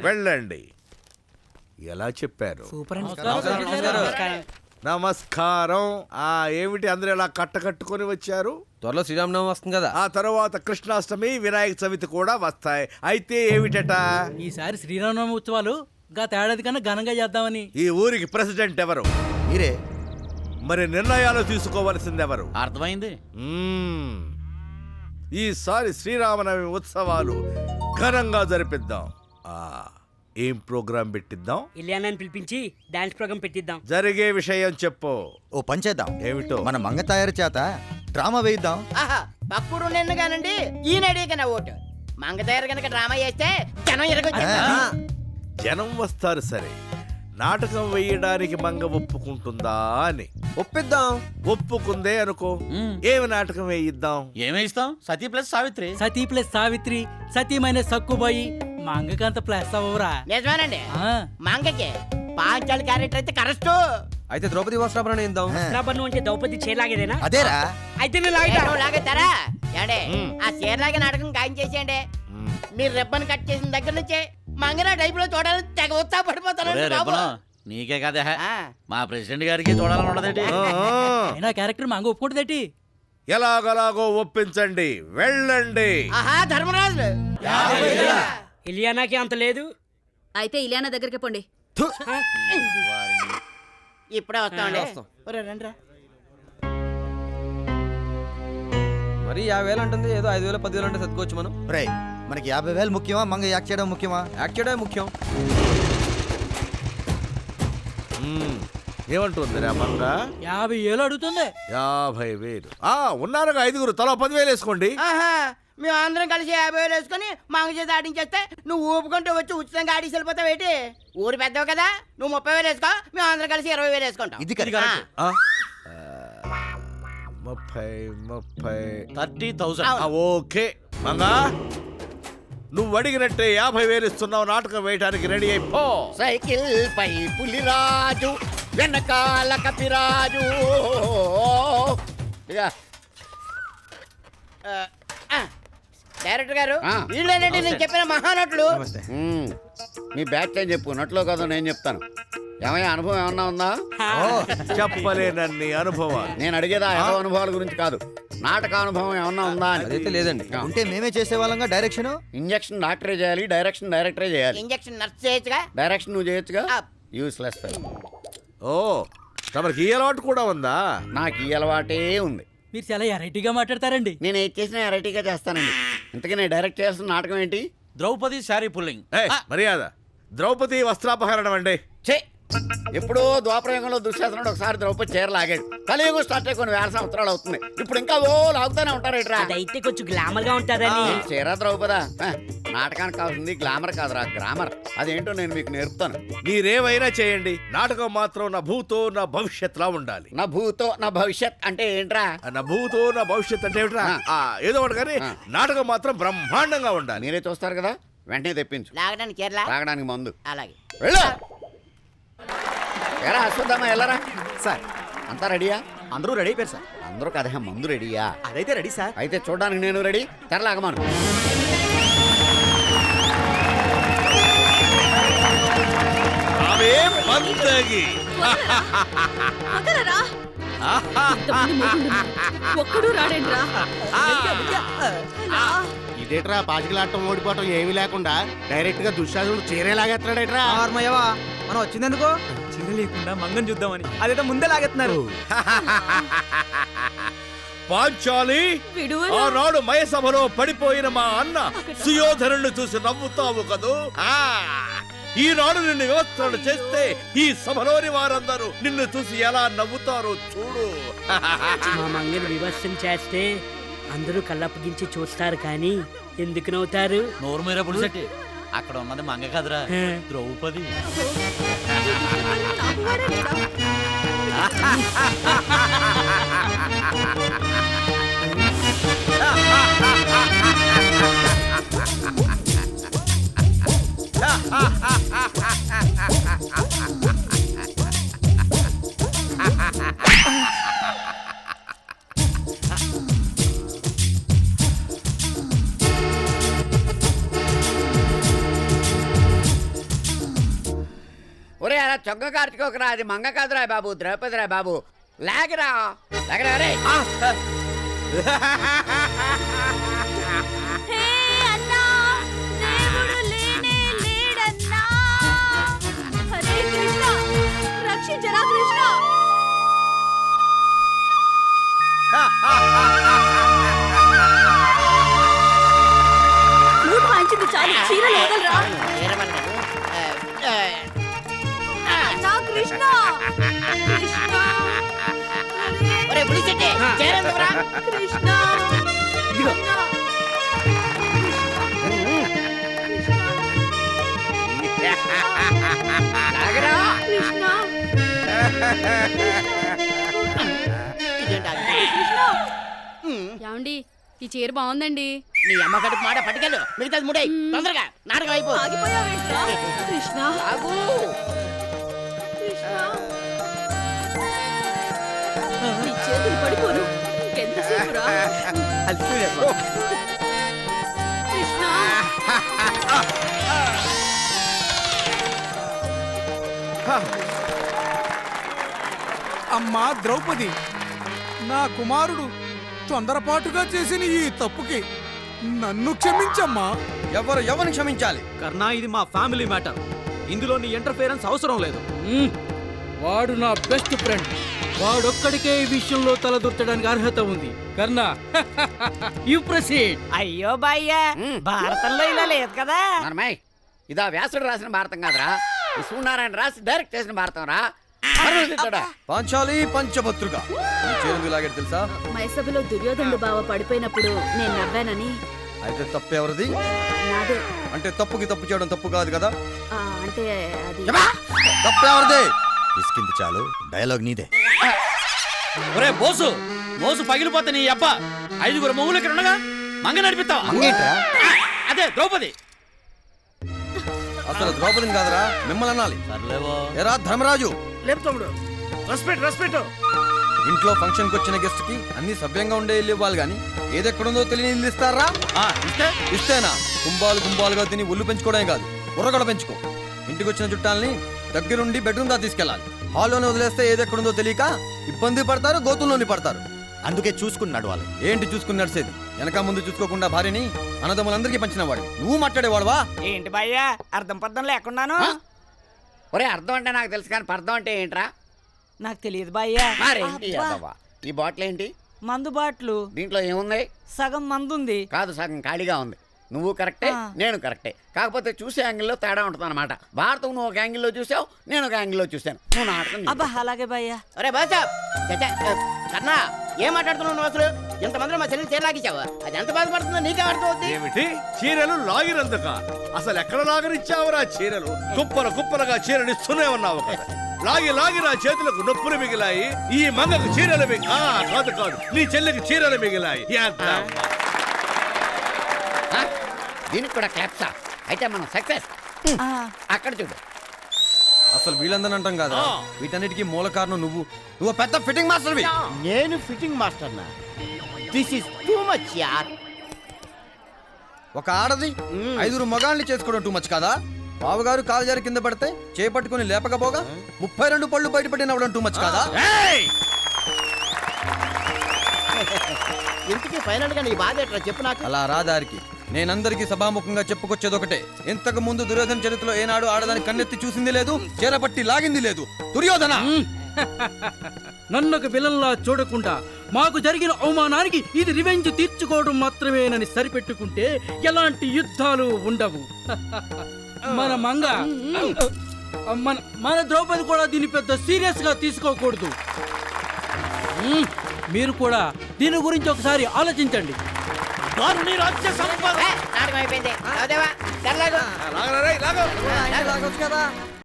వెళ్ళండి. ఎలా చెప్పారు? సూపర్ అండి. నమస్కారం. ఏమిటి అందరూ ఇలా కట్టుకొని వచ్చారు? త్వరలో శ్రీరామనవమి వస్తుంది కదా. ఆ తర్వాత కృష్ణాష్టమి, వినాయక చవితి కూడా వస్తాయి. అయితే ఏమిటట? ఈసారి శ్రీరామనవమి ఉత్సవాలు గత ఏడాది కన్నా ఘనంగా చేద్దామని. ఈ ఊరికి ప్రెసిడెంట్ ఎవరు? మీరే. మరి నిర్ణయాలు తీసుకోవాల్సింది ఎవరు? అర్థమైంది. ఈసారి శ్రీరామనవమి ఉత్సవాలు ఘనంగా జరిపిద్దాం. ఏం ప్రోగ్రాం పెట్టిద్దాం? ఇలియానాని పిలిపించి డాన్స్ ప్రోగ్రామ్ పెట్టిద్దాం. జరిగే విషయం చెప్పు. ఓ పంచేద్దాం. ఏమిటో? మన మంగ తయారు చేత డ్రామా వేయిద్దాం. పక్కుడు నిన్ను కానండి ఈయన అడిగిన ఓటు మంగ తయారు కనుక డ్రామా చేస్తే జనం ఎరగొచ్చు. జనం వస్తారు సరే, నాటకం వేయడానికి మంగ ఒప్పుకుంటుందా అని. ఒప్పిద్దాం. ఒప్పుకుందే అనుకో, ఏమి నాటకం వేయిద్దాం? ఏమేస్తాం? సతీ ప్లస్ సావిత్రి. సతీ ప్లస్ సావిత్రి, సతీమైన సక్కుబాయి. మంగకంత ప్లస్ అవ్వరా? నిజమేనండి. మంగకి పాంచాలి క్యారెక్టర్ అయితే కరెక్ట్. అయితే ద్రౌపది వస్త్రాభరణ ఇద్దాం. వస్త్రాభరణం అంటే ద్రౌపది చీరలాగేదేనా? అదేరా. అయితే నేను లాగుతా. లాగేస్తారా? ఏండే ఆ చీరలాగే నాటకం ఖాయం చేసేయండి. మీరు రెబ్బన్ కట్ చేసిన దగ్గర నుంచే మంగన టైప్ లో చూడాలని తెగ ఉత్సాహపడిపోతాను. నీకే కదా, మా ప్రెసిడెంట్ గారికి చూడాలని ఉండదేటి. అయినా క్యారెక్టర్ మంగ ఒప్పుకుంటుందేటి? ఎలాగలాగో ఒప్పించండి, వెళ్ళండి. ఆహా ధర్మరాజు, ఇలియానాకి అంత లేదు. అయితే ఇలియానా దగ్గరికి పోండి. ఇప్పుడే వస్తామండి. రండి. మరి 50,000 అంటుంది. ఏదో 5,000 10,000 అంటే సర్దుకోవచ్చు మనం. రేయ్, మనకి 50,000 ముఖ్యమా, మంగ యాక్ట్ చేయడం ముఖ్యమా? యాక్ట్ చేయడమే ముఖ్యం. ఏమంటుంది రా మంగ? 50,000 అడుగుతుంది. 50,000. ఉన్నారుగా 5 తలా 10,000 వేసుకోండి. ఆహా, మేము అందరం కలిసి 50,000 వేసుకుని మంగ చేత ఆడించేస్తే నువ్వు ఊపుకుంటూ వచ్చి ఉచితంగా ఆడిసి వెళ్ళిపోతావు ఏంటి? ఊరు పెద్దవు కదా, నువ్వు 30,000 వేసుకో, మేము అందరం కలిసి 20,000 వేసుకుంటాం. ఇది కరెక్ట్. 30,000. ఓకే మంగా, నువ్వు అడిగినట్టే 50,000 ఇస్తున్నావు. నాటకం వేయడానికి రెడీ అయిపో. సైకిల్ పై పులిరాజు, వెనకాల కపిరాజు. డైరెక్టర్ గారు, వీళ్ళేనండి నేను చెప్పిన మహానటులు. మీ బ్యాచ్ అని చెప్పు, నట్లో కదా నేను చెప్తాను. ఏమయ్యా, అనుభవం ఏమన్నా ఉందా? చెప్పలేనన్ని అనుభవాలు. నేను అడిగేదా ఏదో అనుభవాల గురించి కాదు, నాటక అనుభవం ఏమన్నా ఉందా అని. అదైతే లేదండి. ఉంటే మేమే చేసేవాళ్ళంగా. డైరెక్షన్ ఇంజక్షన్ డాక్టరే చేయాలి, డైరెక్షన్ డైరెక్టరే చేయాలి. ఇంజక్షన్ నర్స్ చేయొచ్చుగా, డైరెక్షన్ నువ్వు చేయొచ్చుగా. యూస్లెస్. ఓ, తమరికి ఈ అలవాటు కూడా ఉందా? నాకు ఈ అలవాటే ఉంది. మీరు చాలా వెరైటీగా మాట్లాడతారండి. నేను ఏది చేసినా వెరైటీగా చేస్తానండి. ఇంతకీ నేను డైరెక్ట్ చేస్తున్న నాటకం ఏంటి? ద్రౌపది శారీ పుల్లింగ్. మర్యాద. ద్రౌపది వస్త్రాపహరణం అండి. చే, ఎప్పుడో ద్వాపరయుగంలో దుశ్శాసనుడు ఒకసారి ద్రౌపది చీర లాగాడు. కలియుగం స్టార్ట్ అయ్యి కొన్ని వేల సంవత్సరాలు అవుతుంది. ఇప్పుడు ఇంకా లాగుతానే ఉంటారు. అదైతే కొంచెం గ్లామర్ గా ఉంటదని. చీర ద్రౌపదా, నాటకానికి కావాల్సింది గ్లామర్ కాదురా, గ్రామర్. అదేంటో నేను మీకు నేర్పుతాను. మీరేమైనా చేయండి, నాటకం మాత్రం నా భూతో నా భవిష్యత్ లా ఉండాలి. నా భూతో నా భవిష్యత్ అంటే ఏంట్రా? నా భూతో నా భవిష్యత్ అంటే ఏమిట్రా? ఏదో ఒకటి, కానీ నాటకం మాత్రం బ్రహ్మాండంగా ఉండాలి. మీరే చూస్తారు కదా, వెంటనే తెప్పించు. లాగడానికి చీరల, తాగడానికి మందు. అలాగే వెళ్ళు. ఎరా అశ్వత్థామ, వెళ్ళరా. సార్, అంతా రెడీయా? అందరూ రెడీ అయిపోయారు సార్. అందరూ కదా, మందు రెడీయా? అదైతే రెడీ సార్. అయితే చూడడానికి నేను రెడీ. తెరలాగమాను. ఒక్కడు రాడేంట్రా? ఇదేట్రా పాచికలాటం ఓడిపోవటం ఏమీ లేకుండా డైరెక్ట్ గా దుశ్శాసనుడు చీరే లాగేస్తున్నాడేట్రా. మనం వచ్చిందెందుకో చీర లేకుండా మంగం చూద్దామని. అదేదో ముందే లాగేస్తున్నారు. పాంచాలి, ఆనాడు మయసభలో పడిపోయిన మా అన్న సుయోధనుడిని చూసి నవ్వుతావు కదూ. ఈనాడు నిన్ను వ్యవస్థలు చేస్తే ఈ సభలోని వారందరూ నిన్ను చూసి ఎలా నవ్వుతారో చూడు. మా మంగని విమర్శన చేస్తే అందరూ కళ్ళప్పగించి చూస్తారు, కానీ ఎందుకు నవ్వుతారు? నోరు మీరే పులిసెట్టి. అక్కడ ఉన్నది మంగ కదరా, ద్రౌపది. ఏరా చొక్క కార్చుకోకరా, అది మంగ కాదురా బాబు, ద్రౌపదిరా బాబు. లేకరా లేకరా రే. రక్షించరా కృష్ణ. ఫ్లూట్ వాయించింది చాలు, చీరలు వదలరా. నా కృష్ణ కృష్ణ ఒరే పులిచెట్టి, చేరెందుకురా? కృష్ణ లేకరా. కృష్ణ ఏమండి, ఈ చీర బాగుందండి. నీ అమ్మ కడుపు మాట పట్టుకెళ్ళు, మిగతాది ముడే తొందరగా నాటకం అయిపో. ఆగిపోయావేంట్రా? కృష్ణ ఆగు. కృష్ణ నీ చేతులు పడిపోను, ఇంకెంతసేపురా? కృష్ణ అమ్మా ద్రౌపది, నా కుమారుడు తొందరపాటుగా చేసిన ఈ తప్పుకి నన్ను క్షమించమ్మా. ఎవరిని క్షమించాలి? కర్ణా, ఇది మా ఫ్యామిలీ మ్యాటర్. ఇందులో నీ ఇంటర్ఫియరెన్స్ అవసరం లేదు. వాడు నా బెస్ట్ ఫ్రెండ్. వాడొక్కడికే ఈ విషయంలో తలదూర్చడానికి అర్హత ఉంది. కర్ణ యు ప్రొసీడ్. అయ్యో బాయ్యా, భారతంలో ఇలా లేదు కదా. నర్మయ్, ఇదా వ్యాసుడు రాసిన భారతం కాదురా, ఈ సూర్యనారాయణ రాసి డైరెక్ట్ చేసిన భారతం రా. పాంచాలి పంచభద్రుగా తెలుసా? మైసభలో దుర్యోధనుడు బావ పడిపోయినప్పుడు నేను నవ్వానని. అయితే తప్పు ఎవరిది? నాదే. అంటే తప్పుకి తప్పు చేయడం తప్పు కాదు కదా? అంటే అది తప్పు ఎవరిది? తీసుకుంది చాలు, డైలాగ్ నీదే. ఒరే బోసు, మోసు పగిలిపోతే నీ అబ్బా 5 మొగులు ఇక్కడ ఉండగా మంగ నడిపిస్తావా? మంగేంట్రా? అదే ద్రౌపది. అసలు ద్రౌపదిని కాదురా, మిమ్మల్ని అనాలి. ఏరా ధర్మరాజు, రెస్పెక్ట్. ఇంట్లో ఫంక్షన్ కి వచ్చిన గెస్ట్ కి అన్ని సభ్యంగా ఉండే ఇల్లు ఇవ్వాలి గాని ఏదెక్కడుందో తెలియని ఇల్లు ఇస్తారా? ఇస్తేనా గుంబాలుగా తిని ఒళ్ళు పెంచుకోవడమే కాదు, బుర్ర కూడా పెంచుకో. ఇంటికి వచ్చిన చుట్టాలని దగ్గరుండి బెడ్రూమ్ దా తీసుకెళ్ళాలి. హాల్లోనే వదిలేస్తే ఏదెక్కడుందో తెలియక ఇబ్బంది పడతారు, గోతుల్లోని పడతారు. అందుకే చూసుకున్నాడు వాళ్ళు. ఏంటి చూసుకుని నడిచేది? వెనక ముందు చూసుకోకుండా భార్యని అన్నదమ్ములందరికీ పంచిన వాడు నువ్వు మాట్లాడేవాడువా? ఏంటి బాయ్యా, అర్థం పర్థం లేకున్నాను. ఒరే అర్థం అంటే నాకు తెలుసు కానీ పర్థం అంటే ఏంట్రా? నాకు తెలియదు బాయ్యా. మరేంటి అబ్బా, ఈ బాటిల్ ఏంటి? మందు బాట్లు. దీంట్లో ఏముంది? సగం మందుంది. కాదు, సగం ఖాళీగా ఉంది. నువ్వు కరెక్టే, నేను కరెక్టే. కాకపోతే చూసే యాంగిల్లో తేడా ఉంటుంది అనమాట. భారతం నువ్వు ఒక యాంగిల్లో చూసావు, నేను ఒక యాంగిల్లో చూశాను. నువ్వు నాటకం. అబ్బా అలాగే బాయ్యా. అరే బాసా కన్నా, ఏం మాట్లాడుతున్నావు నువ్వు? అసలు ఎంతమందిలో మా చెల్లిని చీరలాగించావు, అది ఎంత బాధపడుతుందో నీకే అర్థమవుతుంది. ఏమిటి చీరలు లాగినందుక? అసలు ఎక్కడ లాగనిచ్చావురా చీరలు? కుప్పలుగా చీరనిస్తూనే ఉన్నావు కదా. లాగి నా చేతులకు నొప్పులు మిగిలాయి. ఈ మంగకు చీరలు కాదు నీ చెల్లికి చీరలు మిగిలాయి. దీనికి కూడా క్లాప్సా? అయితే మనం సక్సెస్. అక్కడ చూడు. అసలు వీళ్ళందరూ అంటాం కదా, వీటన్నిటికీ మూల కారణం నువ్వు పెద్ద ఫిట్టింగ్ మాస్టర్వి. నేను ఫిట్టింగ్ మాస్టర్నా? దిస్ ఇస్ టూ మచ్ యార్. ఒక ఆడది 5 మగాళ్ళని చేసుకోవడం టూ మచ్ కదా? బావగారు కాలుజారి కింద పడితే చేపట్టుకుని లేపకపోగా 32 పళ్ళు బయటపడి నవ్వడం టూ మచ్ కదా? ఇంతకీ ఫైనల్ గా నీ బాధ ఎట్లా చెప్పు నాకు. అలా రాదారికి నేనందరికీ సభాముఖంగా చెప్పుకొచ్చేది ఒకటే. ఇంతకు ముందు దుర్యోధన చరిత్రలో ఏనాడు ఆడదాని కన్నెత్తి చూసింది లేదు, చేరపట్టి లాగింది లేదు. దుర్యోధన, నన్నొక విలన్లా చూడకుండా మాకు జరిగిన అవమానానికి ఇది రివెంజ్ తీర్చుకోవడం మాత్రమేనని సరిపెట్టుకుంటే ఎలాంటి యుద్ధాలు ఉండవు. మన మంగ మన ద్రౌపది కూడా దీన్ని పెద్ద సీరియస్ గా తీసుకోకూడదు. మీరు కూడా దీని గురించి ఒకసారి ఆలోచించండి. నాటకం అయిపోయింది. లాగరా రేయ్, లాగ.